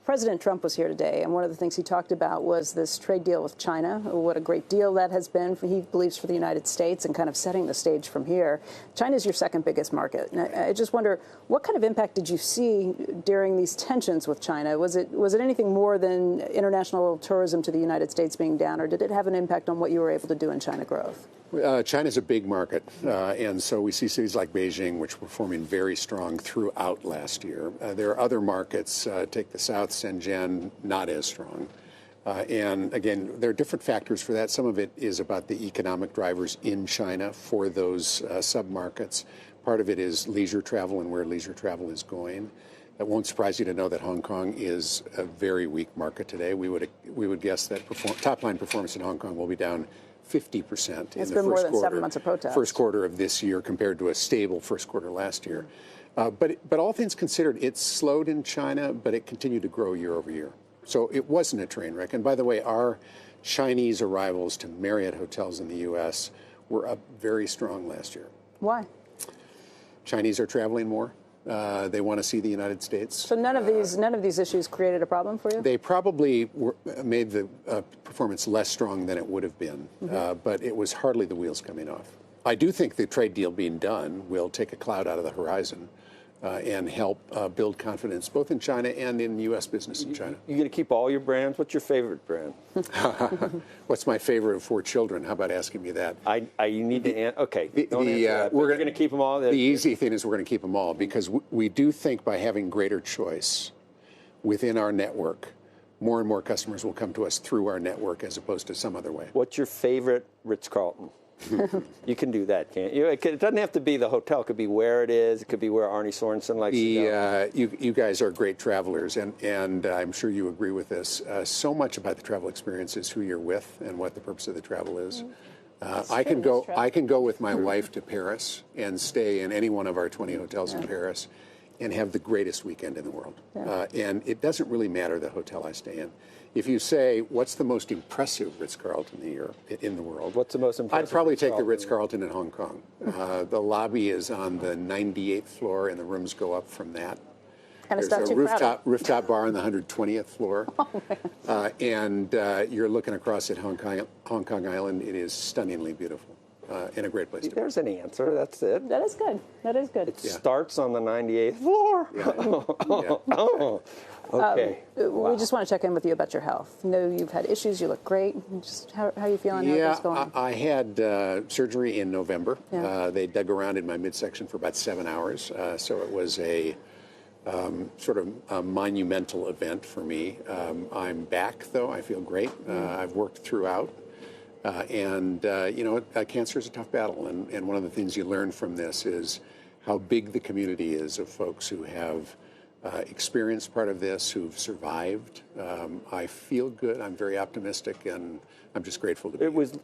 President Trump was here today, and one of the things he talked about was this trade deal with China, what a great deal that has been, he believes, for the United States, and kind of setting the stage from here. China is your second biggest market. And I just wonder, what kind of impact did you see during these tensions with China? Was it anything more than international tourism to the United States being down, or did it have an impact on what you were able to do in China growth? China's a big market, and so we see cities like Beijing, which were performing very strong throughout last year. There are other markets, take the South, Shenzhen, not as strong. And again, there are different factors for that. Some of it is about the economic drivers in China for those sub-markets. Part of it is leisure travel and where leisure travel is going. It won't surprise you to know that Hong Kong is a very weak market today. We would guess that top-line performance in Hong Kong will be down 50% in the first quarter of this year compared to a stable first quarter last year. But all things considered, it slowed in China, but it continued to grow year over year. So it wasn't a train wreck. And by the way, our Chinese arrivals to Marriott hotels in the U.S. were up very strong last year. Why? Chinese are traveling more. They want to see the United States. So none of these issues created a problem for you? They probably made the performance less strong than it would have been, but it was hardly the wheels coming off. I do think the trade deal being done will take a cloud out of the horizon and help build confidence both in China and in U.S. business in China. You're going to keep all your brands? What's your favorite brand? What's my favorite of 4 children? How about asking me that? You need to answer. Okay. We're going to keep them all? The easy thing is we're going to keep them all because we do think by having greater choice within our network, more and more customers will come to us through our network as opposed to some other way. What's your favorite Ritz-Carlton? You can do that, can't you? It doesn't have to be the hotel. It could be where it is. It could be where Arne Sorenson likes to go. You guys are great travelers, and I'm sure you agree with this. So much about the travel experience is who you're with and what the purpose of the travel is. I can go with my wife to Paris and stay in any one of our 20 hotels in Paris and have the greatest weekend in the world. And it doesn't really matter the hotel I stay in. If you say, what's the most impressive Ritz-Carlton in the world? What's the most impressive? I'd probably take the Ritz-Carlton in Hong Kong. The lobby is on the 98th floor, and the rooms go up from that. And There's a rooftop bar on the 120th floor. Oh, and you're looking across at Hong Kong Island. It is stunningly beautiful. And a great place to be. There's an answer. That's it. That is good. That is good. It starts on the 98th floor. Yeah. Okay. Wow. We just want to check in with you about your health. I know you've had issues. You look great. Just how are you feeling? Yeah, how going? I had surgery in November. They dug around in my midsection for about 7 hours. So it was a sort of a monumental event for me. I'm back, though. I feel great. I've worked throughout. Cancer is a tough battle. And one of the things you learn from this is how big the community is of folks who have experienced part of this, who've survived. I feel good. I'm very optimistic, and I'm just grateful to be here.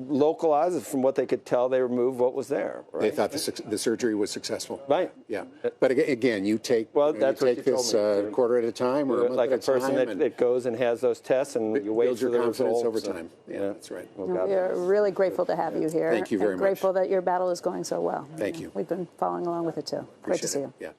Localized, from what they could tell, they removed what was there. Right? They thought the surgery was successful. Right. Yeah. But again, you take this quarter at a time or a month like at a time. Like a person that goes and has those tests and you wait for the confidence results over time. Yeah, that's right. We're really grateful to have you here. Thank you very much. Grateful that your battle is going so well. Thank you. We've been following along with it, too. Great to see you. Yeah.